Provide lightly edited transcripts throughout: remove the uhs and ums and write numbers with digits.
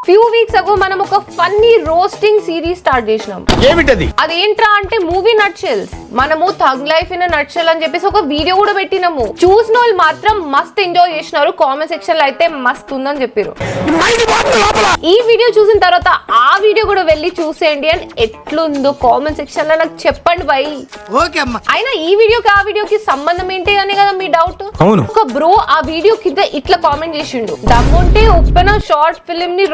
Few weeks అగో మనం ఒక ఫన్నీ రోస్టింగ్ సిరీస్ స్టార్ట్ చేసినాం. ఏమిటది? అదేంట్రా అంటే మూవీ నట్షెల్స్. మనము థగ్ లైఫ్ ఇన్ నట్షెల్ అని చెప్పేసి ఒక వీడియో కూడా పెట్టినాము. చూసిన వాళ్ళు మాత్రం మస్త్ ఎంజాయ్ చేసినారు. కామెంట్ సెక్షన్ లో అయితే మస్త్ ఉందని చెప్పారు. ఈ వీడియో చూసిన తర్వాత ఆ వీడియో కూడా వెళ్ళి చూసేయండి అని ఎట్లుందో కామెంట్ సెక్షన్ లో నాకు చెప్పండి బై. అయినా ఈ వీడియోకి ఆ వీడియోకి సంబంధం ఏంటి అని కదా మీ డౌట్. అవును. ఒక బ్రో ఆ వీడియో కింద ఇట్లా కామెంట్ చేసిండు, దమ్ముంటే ఉప్పెన షార్ట్ ఫిలిం ని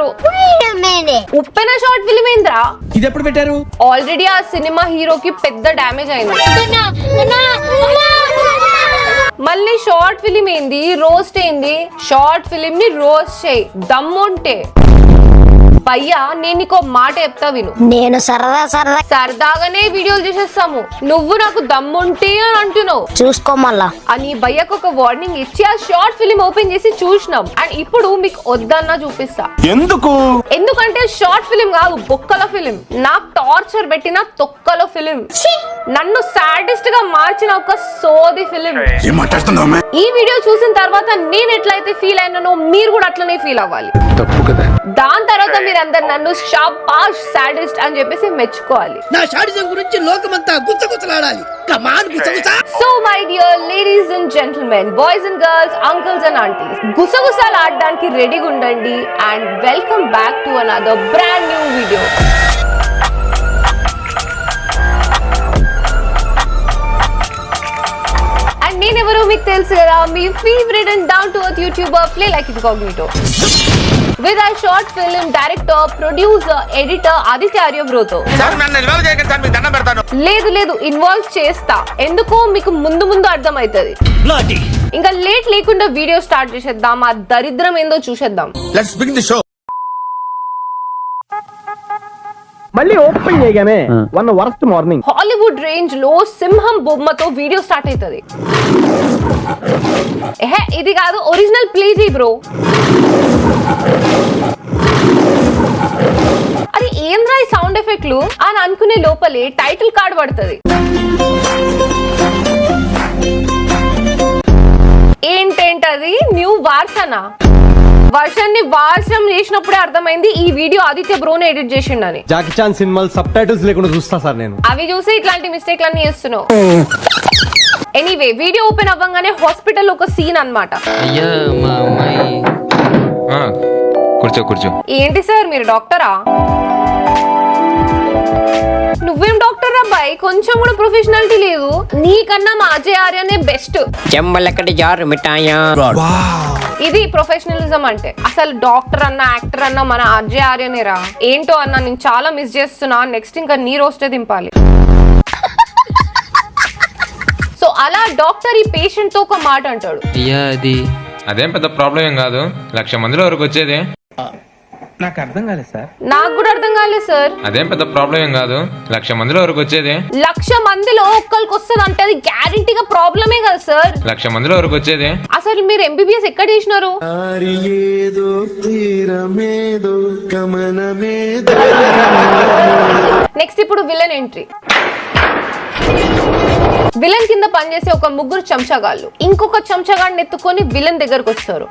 ఉప్పెన షార్ట్ ఫిలిం ఏంద్రా? ఇది ఎప్పుడు పెట్టారు? ఆల్రెడీ ఆ సినిమా హీరోకి పెద్ద డ్యామేజ్ అయింది. మళ్ళీ షార్ట్ ఫిలిం ఏంది, రోస్ట్ ఏంది? షార్ట్ ఫిలిం ని రోస్ట్ చేయి దమ్ముంటే. భయ్యా నేను నీకు మాట చెప్తా విను. నేను సరదాగానే వీడియోలు చేసేస్తాము, నువ్వు నాకు దమ్ముంటే అని అంటున్నావు. చూసుకో మళ్ళా అని భయ్యకు ఒక వార్నింగ్ ఇచ్చి ఆ షార్ట్ ఫిలిం ఓపెన్ చేసి చూసినాం. అండ్ ఇప్పుడు మీకు వద్దన్నా చూపిస్తా. ఎందుకంటే షార్ట్ ఫిలిం కాదు, బొక్కల ఫిలిం. నాకు టార్చర్ పెట్టిన తొక్కల ఫిలిం, నన్ను సాడిస్ట్ గా మార్చిన ఒక సోది ఫిలిం. ఈ వీడియో చూసిన తర్వాత నేను ఎట్లయితే ఫీల్ అయినానో మీరు కూడా అట్లనే ఫీల్ అవ్వాలి. దాని తర్వాత మీరందరు నన్ను షాబాష్ సాడిస్ట్ అని చెప్పేసి మెచ్చుకోవాలి. నా షాడిజం గురించి లోకమంతా గుచ్చగుచ్చలాడాలి. కమాన్ గుచ్చగుచ్చ. So my dear ladies and gentlemen, boys and girls, uncles and aunties, గుసగుసలు ఆడడానికి రెడీగా ఉండండి. And welcome back to another brand new video. నేనెవరో మీకు తెలుసు కదా, మీ favourite and down to earth YouTuber play like incognito with I short film director, producer, editor Aditya Arya బ్రోతో. లేదు ఇన్వాల్వ్ చేస్తా, ఎందుకో మీకు ముందు అర్థమవుతుంది. ఇంకా లేట్ లేకుండా వీడియో స్టార్ట్ చేసేద్దాం. ఆ దరిద్రం ఏందో చూసేద్దాం. Let's begin the show. మళ్ళీ ఓపెన్ చేయగానే one worst morning. Hollywood range లో సింహం బొమ్మతో వీడియో స్టార్ట్ అవుతుంది. ఇది కాదు, ఒరిజినల్ ప్లే చేయి బ్రో. అరే ఏంద్రా ఈ సౌండ్ ఎఫెక్ట్లు అని అనుకునే లోపలే టైటిల్ కార్డ్ పడుతుంది. ఏంటేంటది? న్యూ వార్సనా? వర్షన్ ని వార్షం చేసినప్పుడే అర్థమైంది ఈ వీడియో ఆదిత్య బ్రోనే ఎడిట్ చేసిండని. జాకీ చాన్ సినిమాలు సబ్ టైటిల్స్ లేకుండా చూస్తా సార్ నేను. అవి చూసి ఇట్లాంటి మిస్టేక్లన్నీ చేస్తున్నావు. ఎనీవే వీడియో ఓపెన్ అవ్వగానే హాస్పిటల్ ఒక సీన్ అన్నమాట. అయ్యా మా అమ్మాయి. కూర్చో. ఏంటి సార్ మీరు డాక్టరా? నువ్వేం డాక్టర్ అబ్బాయి, కొంచెం కూడా ప్రొఫెషనాలిటీ లేదు. నీకన్నా మా అజయ్ ఆర్యనే బెస్ట్. ఇది ప్రొఫెషనలిజం అంటే. అసలు డాక్టర్ అన్న, యాక్టర్ అన్న మన అజయ్ ఆర్యనేరా. ఏంటో అన్న నేను చాలా మిస్ చేస్తున్నా. నెక్స్ట్ ఇంకా నీ రోస్టే దింపాలి. సో అలా డాక్టర్ ఈ పేషెంట్ తో ఒక మాట అంటాడు. అయ్యా అదేం పెద్ద ప్రాబ్లం ఏం కాదు, 1,00,000 మందిలో వరకు వచ్చేది. నాకు అర్థం కాలేదు సార్. నాకు కూడా అర్థం కాలేదు సార్. అదేం పెద్ద ప్రాబ్లం ఏం కాదు, 1,00,000 మందిలో వరకు వచ్చేది. 1,00,000 మందిలో ఒక్కరికి వస్తుంది అంటే అది గ్యారంటీగా ప్రాబ్లమే కదా సార్. 1,00,000 మందిలో వరకు వచ్చేది. అసలు మీరు ఎంబీబీఎస్ ఎక్కడ చేసినారు? నెక్స్ట్ ఇప్పుడు విలన్ ఎంట్రీ. విలన్ కింద పనిచేసే ఒక ముగ్గురు చెంచగాళ్ళు ఇంకొక చెంచగాడిని ఎత్తుకొని విలన్ దగ్గరకు వస్తారు.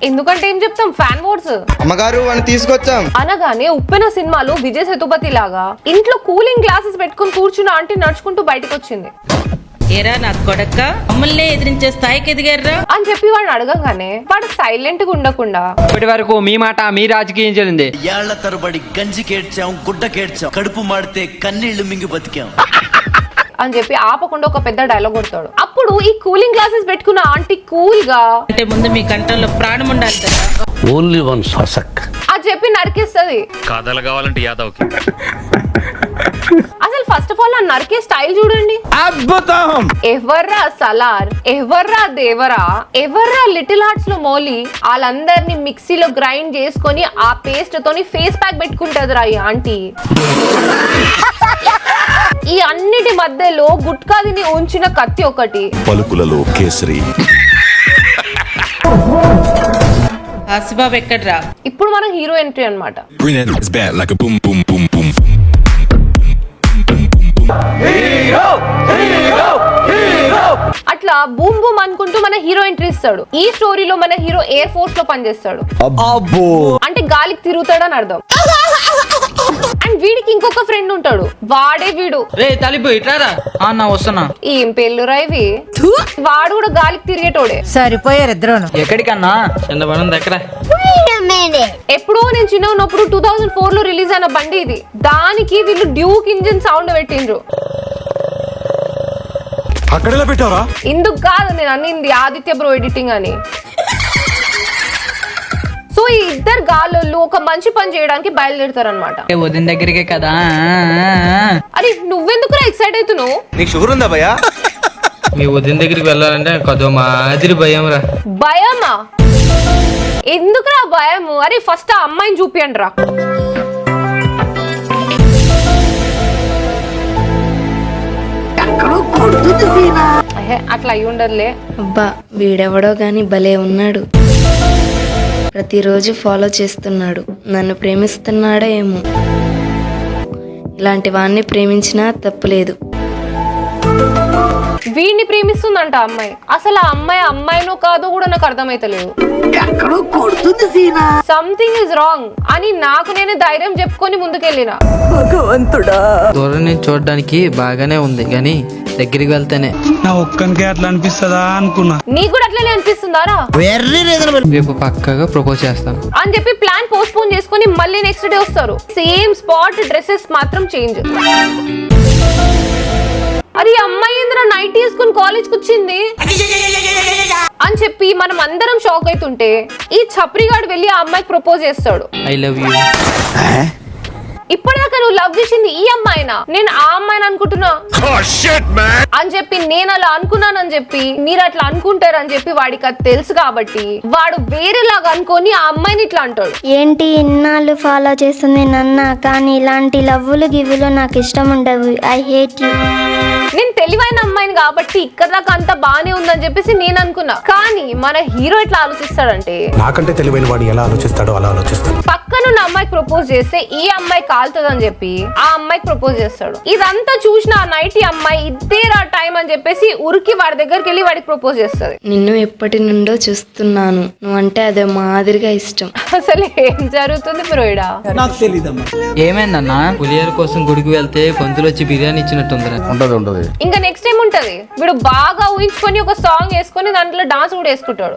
ఎందుకంటే ఏం చెప్తాం, ఫ్యాన్ వర్డ్స్. అమ్మగారు అని తీసుకొచ్చాం అనగానే ఉప్పెన సినిమాలో విజయ్ సేతుపతి లాగా ఇంట్లో కూలింగ్ గ్లాసెస్ పెట్టుకుని కూర్చున్న ఆంటీ నడుచుకుంటూ బయటకు వచ్చింది. ఏరా నా కొడక, మమ్మల్ని ఎదిరించే స్థాయికి ఎదిగారా అని చెప్పి వాడిని అడగగానే వాడు సైలెంట్ గా ఉండకుండా, ఇప్పటి వరకు మీ మాట మీ రాజకీయం చెల్లింది. ఏళ్ల తరబడి గంజి కేడ్చాం, గుడ్డ కేడ్చాం, కడుపు మాడితే కన్నీళ్లు మింగి బతికాం అని చెప్పి ఆపకుండా ఒక పెద్ద డైలాగ్ కొడతాడు. అప్పుడు ఈ కూలింగ్ గ్లాసెస్ పెట్టుకున్న ఆంటీ కూల్ గా, అంటే ముందు మీ కంఠంలో ప్రాణం ఉండాలి కదా, ఓన్లీ వన్ ససక్ అని చెప్పి నరికేస్తుంది. కథలు కావాలంటే యాదవ్కి. అసలు ఫస్ట్ ఆఫ్ ఆల్ ఆ నరికే స్టైల్ చూడండి, అద్భుతం. ఎవర్రా సలార్, ఎవర్రా దేవరా, ఎవర్రా లిటిల్ హార్ట్స్ లో మౌలి, వాళ్ళందరినీ మిక్సీలో గ్రైండ్ చేసుకొని ఆ పేస్ట్ తోని ఫేస్ ప్యాక్ పెట్టుకుంటదిరా ఈ ఆంటీ. ఈ అన్నిటి మధ్యలో గుట్కా తిని ఉంచిన కత్తి ఒకటి, పలుకులలో కేసరి. ఆసిబాబు ఎక్కడ్రా? ఇప్పుడు మనం హీరో ఎంట్రీ అన్నమాట. అట్లా లా బూమ్ బూమ్ అనుకుంటూ మన హీరో ఎంట్రీ ఇస్తాడు. ఈ స్టోరీలో మన హీరో ఎయిర్ ఫోర్స్ లో పనిచేస్తాడు, అంటే గాలికి తిరుగుతాడని అర్థం. అండ్ వీడికి ఇంకొక ఫ్రెండ్ ఉంటాడు, వాడే వీడు. రే తలిపు ఇట్లారా నా వస్తున్నా. ఏం పెళ్ళురా ఇవి, వాడు కూడా గాలికి తిరిగేటోడే. సరిపోయారు ఇద్దరు. ఎక్కడికన్నా చిన్న పని ఉంది ఎక్కడ. ఎప్పుడో నేను చిన్న ఉన్నప్పుడు 2004 లో రిలీజ్ అయిన బండి ఇది. దానికి వీళ్ళు డ్యూక్ ఇంజిన్ సౌండ్ పెట్టిండ్రు. అక్కడెలా పెట్టావరా? ఇందుకు కాదు నేను అన్నింది, ఆదిత్య బ్రో ఎడిటింగ్ అని. సో ఈ ఇద్దరు గాలోళ్ళు ఒక మంచి పని చేయడానికి బయలుదేరుతారు అనమాట. వదిన దగ్గరికే కదా. అరే నువ్వెందుకు ఎక్సైట్ అవుతున్నావు? నీకు షుగర్ ఉందా భయ్యా? మీ వదిన దగ్గరికి వెళ్ళాలంటే కొద్దిగా మాదిరి భయం రా. భయమా? ఎందుకురా భయము? అరే ఫస్ట్ ఆ అమ్మాయిని చూపియండి రా. అట్లా అయి ఉండదులే. అబ్బా వీడెవడో గాని భలే ఉన్నాడు. ప్రతిరోజు ఫాలో చేస్తున్నాడు. నన్ను ప్రేమిస్తున్నాడో ఏమో. ఇలాంటి వాణ్ణి ప్రేమించినా తప్పులేదు. వీడిని ప్రేమిస్తుందంట అమ్మాయి. అసలు ఆ అమ్మాయి అమ్మాయినో కాదో కూడా నాకు అర్థమైతలేదు. సంథింగ్ ఇస్ రాంగ్ అని నాకు నేనే ధైర్యం చెప్పుకొని ముందుకెళ్ళిన. దూరం నుంచి చూడడానికి బాగానే ఉంది కానీ దగ్గరికి వెళ్తేనే నా ఒక్కనికే అట్లా అనిపిస్తుందా అనుకున్నా. నీకు కూడా అట్లనే అనిపిస్తుందారా? రేపు పక్కగా ప్రపోజ్ చేస్తాను అని చెప్పి ప్లాన్ పోస్ట్ పోన్ చేసుకుని మళ్ళీ నెక్స్ట్ డే వస్తారు. సేమ్ స్పాట్, డ్రెస్సెస్ మాత్రం చేంజ్. అది అమ్మాయి ఏంద్రా నైట్ వేసుకుని కాలేజ్కి వచ్చింది అని చెప్పి మనం అందరం షాక్ అవుతుంటే ఈ చప్రిగాడు వెళ్ళి ఆ అమ్మాయికి ప్రపోజ్ చేస్తాడు. I love you. ఇప్పటిదాకా నువ్వు లవ్ చేసింది ఈ అమ్మాయినా, నేను ఆ అమ్మాయిని అనుకుంటున్నా అని చెప్పి నేను అలా అనుకున్నానని చెప్పి మీరు అట్లా అనుకుంటారని చెప్పి వాడికి అది తెలుసు కాబట్టి వాడు వేరేలాగా అనుకొని ఆ అమ్మాయిని ఇట్లా అంటాడు. ఏంటి ఇన్నాళ్ళు ఫాలో చేస్తుంది నన్న, కానీ ఇలాంటి లవ్వులు గివ్వులు నాకు ఇష్టం ఉండవు. I hate you. నేను తెలివైన అమ్మాయిని కాబట్టి ఇక్కడ దాకా అంతా బానే ఉందని చెప్పేసి నేను అనుకున్నా. కానీ మన హీరో ఎట్లా ఆలోచిస్తాడంటే, నాకంటే తెలివైన వాడు ఎలా ఆలోచిస్తాడో అలా ఆలోచిస్తాడు. పక్కనున్న అమ్మాయికి ప్రపోజ్ చేస్తే ఈ అమ్మాయి కాలుతుందని చెప్పి ఆ అమ్మాయికి ప్రపోజ్ చేస్తాడు. ఇదంతా చూసిన ఆ నైట్ ఈ అమ్మాయి ఇద్దేరా టైం అని చెప్పేసి ఉరికి వాడి దగ్గరికి వెళ్ళి వాడికి ప్రపోజ్ చేస్తుంది. నిన్ను ఎప్పటి నుండో చూస్తున్నాను, నువ్వంటే అదే మాదిరిగా ఇష్టం. అసలు ఏం జరుగుతుంది బ్రోయిడా? నాకు తెలీదమ్మా. ఏమైందన్నా? పులిహోర కోసం గుడికి వెళ్తే పంతులు వచ్చి బిర్యానీ ఇచ్చినట్టుందిరా. ఉంటది. ఇంకా నెక్స్ట్ టైం ఉంటది. వీడు బాగా ఊహించుకొని ఒక సాంగ్ వేసుకొని దాంట్లో డాన్స్ కూడా వేసుకుంటాడు.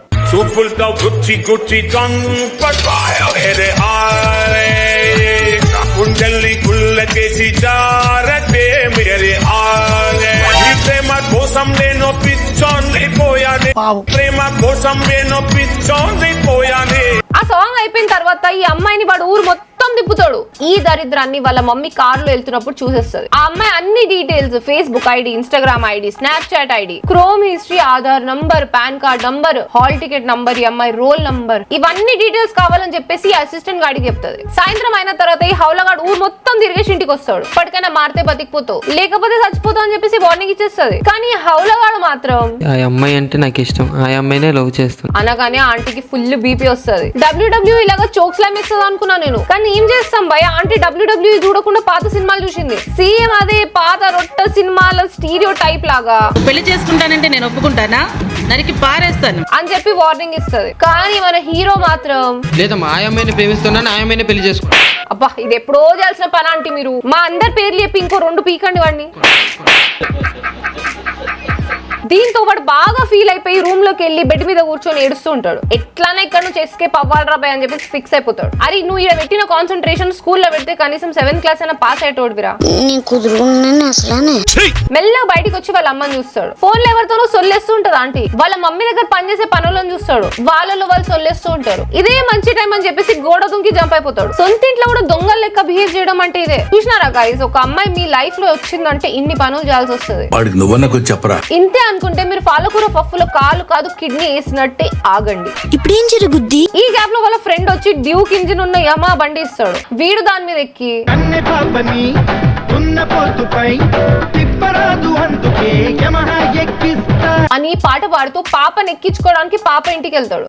ప్రేమ కోసం నేను పిచ్చోన్లిపోయానే, ప్రేమ కోసం నేను పిచ్చోన్లిపోయానే. ఆ సాంగ్ అయిపోయిన తర్వాత ఈ అమ్మాయిని వాడు ఊరు మొత్తం తిప్పుతాడు. ఈ దరిద్రాన్ని వాళ్ళ మమ్మీ కారులో వెళ్తున్నప్పుడు చూసేస్తుంది. ఆ అమ్మాయి అన్ని details, Facebook ID, Instagram ID, Snapchat ID, chrome history, Aadhaar number, pan card number, hall ticket number, ఈ అమ్మాయి రోల్ నంబర్, ఇవన్నీ డీటెయిల్స్ కావాలని చెప్పేసి అసిస్టెంట్ గాడికి చెప్తుంది. సాయంత్రం అయిన తర్వాత ఈ హౌలగాడు ఊరు మొత్తం తిరిగేసి ఇంటికి వస్తాడు. ఇప్పటికైనా మారితే బతికిపోతావు, లేకపోతే చచ్చిపోతావు అని చెప్పేసి వార్నింగ్ ఇచ్చేస్తుంది. కానీ హౌలగాడు మాత్రం ఆ అమ్మాయి అంటే నాకు ఇష్టం, ఆ అమ్మాయినే లవ్ చేస్తాను అనగానే ఆంటీకి ఫుల్ బీపీ వస్తుంది. WWE ఇలాగా చోక్స్ లామేస్తుంది అనుకున్నా నేను. కానీ ఏం చేస్తాం భయ, ఆంటీ WWE చూడకుండా పాత సినిమాలు చూసింది. సేమ్ అదే పాత రొట్ట సినిమాల స్టీరియో టైప్ లాగా పెళ్లి చేసుకుంటానంటే నేను ఒప్పుకుంటానా? నరికి పారేస్తాను అని చెప్పి వార్నింగ్ ఇస్తుంది. కానీ మన హీరో మాత్రం లేదమ్మా, ఆ అమ్మాయిని ప్రేమిస్తున్నాను, ఆ అమ్మాయిని పెళ్లి చేసుకుంటా. అబ్బా ఇది ఎప్పుడో చేయాల్సిన పని ఆంటీ. మీరు మా అందరి పేర్లు చెప్పి ఇంకో 2 పీకండి వాడిని. దీంతో వాడు బాగా ఫీల్ అయిపోయి రూమ్ లోకి వెళ్ళి బెడ్ మీద కూర్చొని ఏడుస్తూ ఉంటాడు. ఎట్లానే ఇక్కడ నుంచి ఎస్కేప్ అవ్వాలరా బాయ్ అని చెప్పేసి ఫిక్స్ అయిపోతాడు. అరే నువ్వు ఇక్కడ పెట్టిన కాన్సన్ట్రేషన్ స్కూల్లో పెడితే కనీసం 7th క్లాస్ అయినా పాస్ అయ్యేటోడివిరా. మెల్లగా బయటికి వచ్చి వాళ్ళ అమ్మని చూస్తాడు. ఫోన్ లో ఎవరితోనో సొల్లేస్తూ ఉంటది ఆంటీ. వాళ్ళ మమ్మీ దగ్గర పనిచేసే పనులను చూస్తాడు. వాళ్ళలో వాళ్ళు సొల్లేస్తూ ఉంటారు. ఇదే మంచి టైం అని చెప్పేసి గోడ దుంకి జంప్ అయిపోతాడు. సొంత ఇంట్లో కూడా దొంగల లెక్క బిహేవ్ చేయడం అంటే ఇదే. చూసినారా గాయ్స్, ఒక అమ్మాయి మీ లైఫ్ లో వచ్చిందంటే ఇన్ని పనులు చేయాల్సి వస్తుంది. ఇంతే అనుకుంటే మీరు పాలకూర పప్పులో కాలు కాదు కిడ్నీ వేసినట్టే ఆగండి. ఇప్పుడేం జరుగుద్ది? ఈ గ్యాప్ లో వాళ్ళ ఫ్రెండ్ వచ్చి డ్యూక్ ఇంజిన్ ఉన్న యమా బండి ఇస్తాడు. వీడు దాని మీద ఎక్కి అని పాట పాడుతూ పాపను ఎక్కించుకోవడానికి పాప ఇంటికి వెళ్తాడు.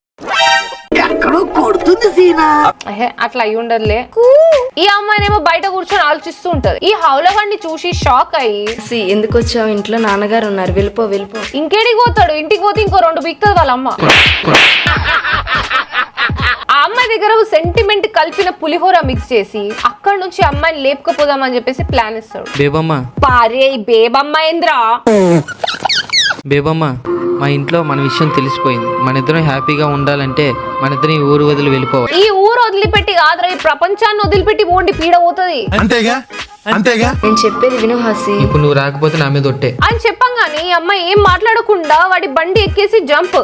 అట్లా అయి ఉండదులే. ఈ అమ్మాయినేమో బయట కూర్చొని ఆలోచిస్తూ ఉంటది. ఈ హౌలగాన్ని చూసి షాక్ అయ్యి, ఎందుకు వచ్చావు? ఇంట్లో నాన్నగారు ఉన్నారు, వెళ్ళిపో వెళ్ళిపో. ఇంకేడికి పోతాడు? ఇంటికి పోతే ఇంకో 2 బిక్తది వాళ్ళ అమ్మ. ఆ అమ్మాయి దగ్గర సెంటిమెంట్ కలిపిన పులిహోర మిక్స్ చేసి అక్కడ నుంచి అమ్మాయిని లేపుకపోదామని చెప్పేసి ప్లాన్ ఇస్తాడు. బేబమ్మ పారే బేబమ్మ ఏంద్రా? బేబమ్మ, మా ఇంట్లో మన విషయం తెలిసిపోయింది. మన ఇద్దరం హ్యాపీగా ఉండాలంటే మన ఇద్దరం ఈ ఊరు వదిలి వెళ్ళిపోవాలి. ఈ ఊరు వదిలిపెట్టి కాదురా, ఈ ప్రపంచాన్ని వదిలిపెట్టి పోండి, పీడ పోతుంది. అంతేగా అంతేగా నేను చెప్పేది విను హాసి. ఇప్పుడు నువ్వు రాకపోతే నా మీద ఒట్టే అని చెప్పంగానే ఈ అమ్మాయి ఏం మాట్లాడకుండా వాడి బండి ఎక్కేసి జంప్.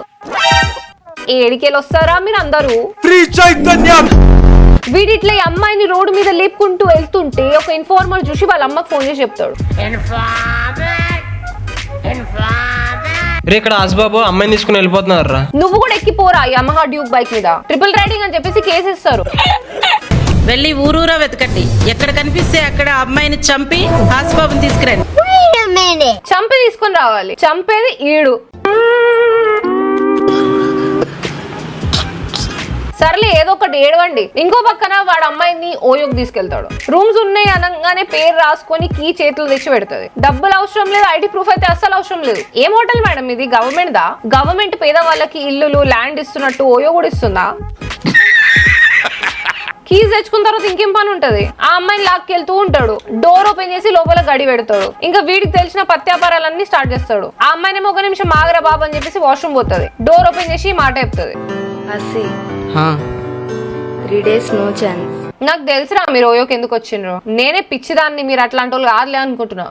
ఏడికెళ్ళి వస్తారా మీరు అందరూ? వీడిట్లా ఈ అమ్మాయిని రోడ్డు మీద లేపుకుంటూ వెళ్తుంటే ఒక ఇన్ఫార్మర్ చూసి వాళ్ళ అమ్మకి ఫోన్ చేసి చెప్తాడు. ఇక్కడ ఆస్బాబు అమ్మాయిని తీసుకుని వెళ్ళిపోతున్నారా? నువ్వు కూడా ఎక్కిపోరా యమహా డ్యూక్ బైక్ మీద, ట్రిపుల్ రైడింగ్ అని చెప్పేసి కేసు ఇస్తారు. వెళ్ళి ఊరూరా వెతకండి, ఎక్కడ కనిపిస్తే అక్కడ అమ్మాయిని చంపి హాస్బాబుని తీసుకురండి. చంపి తీసుకొని రావాలి. చంపేది ఈడు. సర్లే ఏదో ఒకటి ఏడవండి. ఇంకో పక్కన వాడు అమ్మాయిని ఓయోకి తీసుకెళ్తాడు. రూమ్స్ ఉన్నాయి అనగానే పేరు రాసుకొని కీ చేతులు తెచ్చి పెడుతుంది. డబ్బులు అవసరం లేదు, ఐడి ప్రూఫ్ అయితే అస్సలు అవసరం లేదు. ఏం హోటల్ మేడం ఇది? గవర్నమెంట్ దా? గవర్నమెంట్ పేదవాళ్ళకి ఇల్లులు ల్యాండ్ ఇస్తున్నట్టు ఓయో కూడా ఇస్తుందా? కీస్ తెచ్చుకున్న తర్వాత ఇంకేం పని ఉంటది? ఆ అమ్మాయిని లాక్కెళ్తూ ఉంటాడు. డోర్ ఓపెన్ చేసి లోపల గడి పెడతాడు. ఇంకా వీడికి తెలిసిన పత్యాపారాలన్నీ స్టార్ట్ చేస్తాడు. ఆ అమ్మాయినేమో 1 నిమిషం ఆగరా బాబు అని చెప్పేసి వాష్రూమ్ పోతుంది. డోర్ ఓపెన్ చేసి ఈ మాట చెప్తుంది. హాసి, హా 3 days నో ఛాన్స్. నాకు తెలుసురా మీరు ఓయోకి ఎందుకు వచ్చిండ్రు. నేనే పిచ్చిదాన్ని, మీరు అట్లాంటి వాళ్ళు కాదులే అనుకుంటున్నా.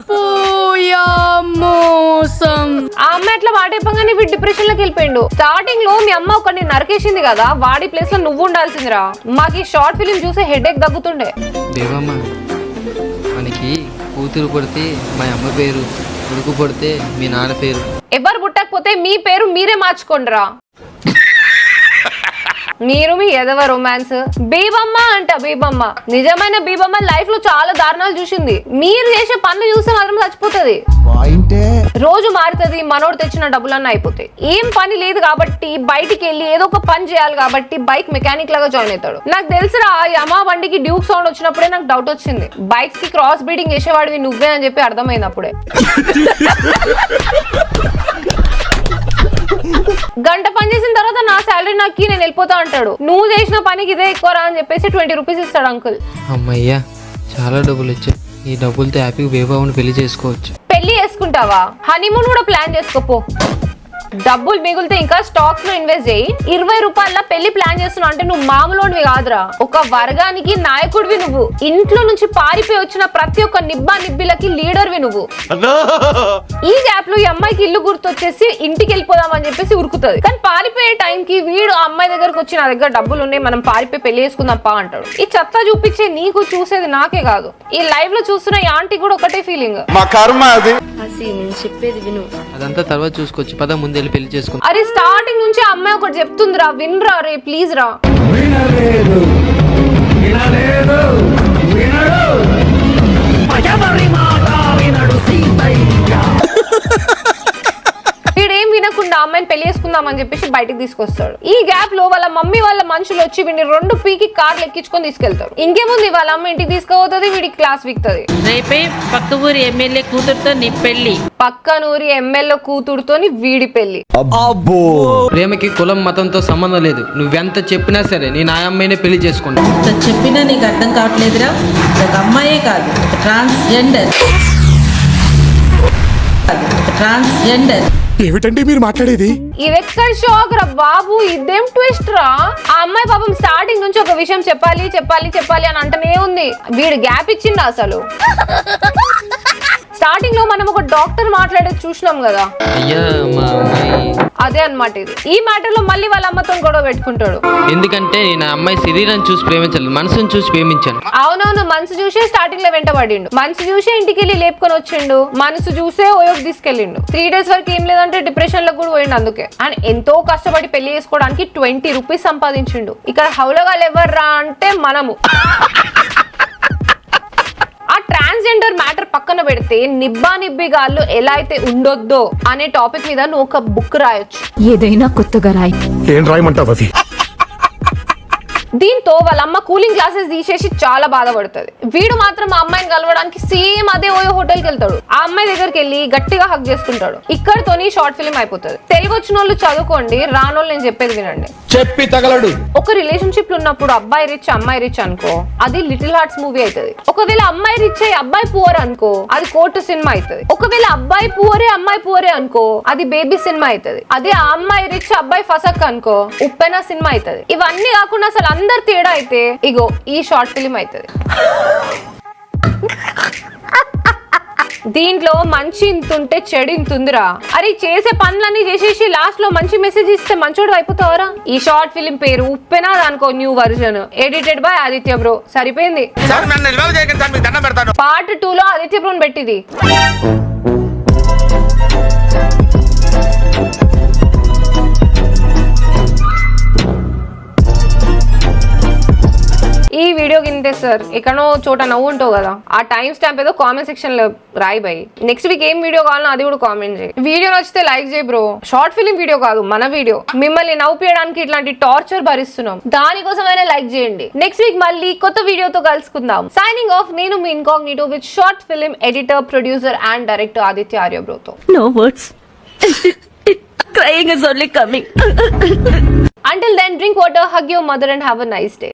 ఆ అమ్మాయి అట్లా మాట చెప్పగానే వీడు డిప్రెషన్ లోకి వెళ్ళిపోయిండు. స్టార్టింగ్ లో మీ అమ్మ ఒకరిని నరికేసింది కదా, వాడి ప్లేస్ లో నువ్వు ఉండాల్సిందిరా. మాకు ఈ షార్ట్ ఫిలిం చూసే హెడేక్ తగ్గుతుండే. బేబమ్మ, మనకి కూతురు పుడితే మా అమ్మ పేరు, కొడుకు పుడితే మీ నాన్న పేరు. ఎవరు పుట్టకపోతే మీ పేరు మీరే మార్చుకోండిరా. మీరు మీ ఎదవ రొమాన్స్. బీబమ్మ అంట బీబమ్మ. నిజమైన బీబమ్మ లైఫ్ లో చాలా దారుణాలు చూసింది. మీరు చేసే పనులు చూస్తే మాత్రం చచ్చిపోతుంది. రోజు మారుతుంది, మనోడు తెచ్చిన డబ్బులన్నీ అయిపోతాయి. ఏం పని లేదు కాబట్టి బయటికి వెళ్ళి ఏదో ఒక పని చేయాలి కాబట్టి బైక్ మెకానిక్ లాగా జాయిన్ అవుతాడు. నాకు తెలుసురా, యమా బండికి డ్యూక్ సౌండ్ వచ్చినప్పుడే నాకు డౌట్ వచ్చింది. బైక్స్ కి క్రాస్ బ్రీడింగ్ చేసేవాడివి నువ్వే అని చెప్పి అర్థమైంది అప్పుడే. గంట పని చేసిన తర్వాత నా శాలరీ నాకు నేను వెళ్ళిపోతా అంటాడు. నువ్వు చేసిన పనికి ఇదే ఎక్కువరా అని చెప్పేసి 20 రూపీస్ ఇస్తాడు అంకుల్. అమ్మయ్యా, చాలా డబ్బులు వచ్చాయి. ఈ డబ్బులతో హ్యాపీగా బేబాబుని పెళ్లి చేసుకోవచ్చు. పెళ్లి చేసుకుంటావా? హనీమూన్ కూడా ప్లాన్ చేసుకోపో. డబ్బులు మిగిలితే ఇంకా స్టాక్స్ లో ఇన్వెస్ట్ చేయి. 20 రూపాయల పెళ్లి ప్లాన్ చేస్తున్నావు అంటే నువ్వు మామూలువి కాదురా, ఒక వర్గానికి నాయకుడివి నువ్వు. ఇంట్లో నుంచి పారిపోయి వచ్చిన ప్రతి ఒక్క నిబ్బా నిబ్బిలకి లీడర్వి నువ్వు. ఈ గ్యాప్ లో ఈ అమ్మాయికి ఇల్లు గుర్తొచ్చేసి ఇంటికి వెళ్ళిపోదామని చెప్పేసి ఉరుకుతుంది. కానీ పారిపోయే టైంకి వీడు అమ్మాయి దగ్గరకు వచ్చి నా దగ్గర డబ్బులు ఉన్నాయి, మనం పారిపోయి పెళ్లి చేసుకుందాంపా అంటాడు. ఈ చెత్త చూపించే నీకు చూసేది నాకే కాదు, ఈ లైవ్ లో చూస్తున్న ఈ ఆంటీ కూడా ఒకటే ఫీలింగ్. హాసి, నేను చెప్పేది విను. అదంతా తర్వాత చూసుకోవచ్చు. పద ముందు వెళ్ళి పెళ్లి చేసుకుందాం. అరే స్టార్టింగ్ నుంచి అమ్మాయి ఒకటి చెప్తుందిరా, వినరా రే ప్లీజ్ రా. వీడేం వినకుండా అమ్మాయిని పెళ్లి చేసుకుందామని చెప్పేసి బయటకు తీసుకొస్తాడు. ఈ గ్యాప్ లో వాళ్ళ మమ్మీ వాళ్ళ మనుషులు వచ్చి వీడిని 2 పీకి కార్లు ఎక్కించుకొని తీసుకెళ్తారు. ఇంకేముంది, వాళ్ళ అమ్మ ఇంటికి తీసుకుపోతుంది, వీడికి క్లాస్ వీక్తది. రేపే పక్క ఊరి ఎమ్మెల్యే కూతురుతో నీ పెళ్లి. పక్కనూరి ఎమ్మెల్యే కూతురుతోని వీడి పెళ్లి. ప్రేమకి కులం మతంతో సంబంధం లేదు. నువ్వెంత చెప్పినా సరే నేను ఆ అమ్మాయినే పెళ్లి చేసుకుంటా. ఇంత చెప్పినా నీకు అర్థం కావట్లేదురా. ఒక అమ్మాయే కాదు, ఒక ట్రాన్స్జెండర్. ట్రాన్స్జెండర్ ఏమిటండి మీరు మాట్లాడేది? ఇది ఎక్కడ షాక్ రా బాబు, ఇదేం ట్విస్ట్ రా. ఆ అమ్మాయి పాపం స్టార్టింగ్ నుంచి ఒక విషయం చెప్పాలి చెప్పాలి చెప్పాలి అని అంటనే ఉంది. వీడు గ్యాప్ ఇచ్చిండు అసలు. స్టార్టింగ్ లో మనం ఒక డాక్టర్ మాట్లాడేది చూసినాం కదా, అయ్యా మా అమ్మాయి. అదే అన్నమాట ఇది. ఈ మ్యాటర్ లో మళ్ళీ వాళ్ళ అమ్మతో గొడవ పెట్టుకుంటాడు. ఎందుకంటే నేను ఆ అమ్మాయి శరీరాన్ని చూసి ప్రేమించలేదు, మనసుని చూసి ప్రేమించాను. అవునవును, మనసు చూసే స్టార్టింగ్ లో వెంటబడిండు. మనసు చూసే ఇంటికి వెళ్ళి లేపుకొని వచ్చిండు. మనసు చూసే ఓయోకి తీసుకెళ్ళిండు. 3 days వరకు ఏం లేదంటే డిప్రెషన్ లో కూడా పోయిండు. అందుకే అండ్ ఎంతో కష్టపడి పెళ్లి చేసుకోవడానికి 20 రూపీస్ సంపాదించిండు. ఇక్కడ హౌలగాళ్ళు ఎవర్రా అంటే మనము. ఆ ట్రాన్స్జెండర్ మ్యాటర్ పక్కన పెడితే నిబ్బా నిబ్బిగాళ్ళు ఎలా అయితే ఉండొద్దో అనే టాపిక్ మీద నువ్వు ఒక బుక్ రాయొచ్చు. ఏదైనా కొత్తగా రాయి. ఏం రాయమంటావు అది? దీంతో వాళ్ళ అమ్మ కూలింగ్ గ్లాసెస్ తీసేసి చాలా బాధపడుతుంది. వీడు మాత్రం ఆ అమ్మాయిని కలవడానికి సేమ్ అదే ఓయో హోటల్కి వెళ్తాడు. ఆ అమ్మాయి దగ్గరికి వెళ్ళి గట్టిగా హక్ చేసుకుంటాడు. ఇక్కడతోని షార్ట్ ఫిల్మ్ అయిపోతుంది. తెలుగు వచ్చిన వాళ్ళు చదువుకోండి, రానోళ్ళు నేను చెప్పేది వినండి. చెప్పి తగలడు. ఒక రిలేషన్షిప్ లో ఉన్నప్పుడు అబ్బాయి రిచ్ అమ్మాయి రిచ్ అనుకో, అది లిటిల్ హార్ట్స్ మూవీ అవుతుంది. ఒకవేళ అమ్మాయి రిచ్ అయ్యి అబ్బాయి పూర్ అనుకో, అది కోర్టు సినిమా అవుతుంది. ఒకవేళ అబ్బాయి పూరే అమ్మాయి పూరే అనుకో, అది బేబీ సినిమా అవుతుంది. అదే ఆ అమ్మాయి రిచ్ అబ్బాయి ఫసక్ అనుకో, ఉప్పెన సినిమా అవుతుంది. ఇవన్నీ కాకుండా అసలు అందరు తేడా అయితే ఇగో ఈ షార్ట్ ఫిల్మ్ అవుతుంది. దీంట్లో మంచి ఇంతుంటే చెడు ఇంతుందిరా. అరే చేసే పనులన్నీ చేసేసి లాస్ట్ లో మంచి మెసేజ్ ఇస్తే మంచోడు అయిపోతావరా. ఈ షార్ట్ ఫిల్మ్ పేరు ఉప్పెనా అనుకో, new version, edited by Aditya bro. సరిపోయింది. పార్ట్ 2 లో ఆదిత్య బ్రోని పెట్టింది. ఈ వీడియో కిందే సార్ ఎక్కడో చోట నవ్వు ఉంటావు కదా, ఆ టైం స్టాంప్ ఏదో కామెంట్ సెక్షన్ లో రాయి బై. నెక్స్ట్ వీక్ ఏం వీడియో కావాలో అది కూడా కామెంట్ చేయి. వీడియో నచ్చితే లైక్ చేయి బ్రో. షార్ట్ ఫిల్మ్ వీడియో కాదు, మన వీడియో. మిమ్మల్ని నవ్వుపియడానికి ఇట్లాంటి టార్చర్ భరిస్తున్నాం, దానికోసమైనా లైక్ చేయండి. నెక్స్ట్ వీక్ మళ్ళీ కొత్త వీడియోతో కలుసుకుందాం. సైనింగ్ ఆఫ్, నేను మీ incognito with short film editor, producer and director Aditya Arya బ్రోతో. No words. Crying is only coming. Until then, drink water, hug your mother and have a nice day.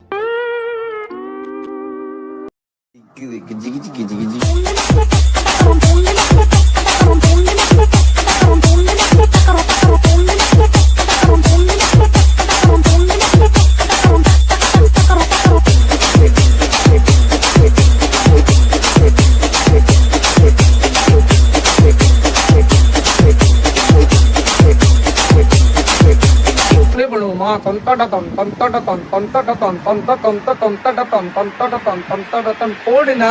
ఓడినా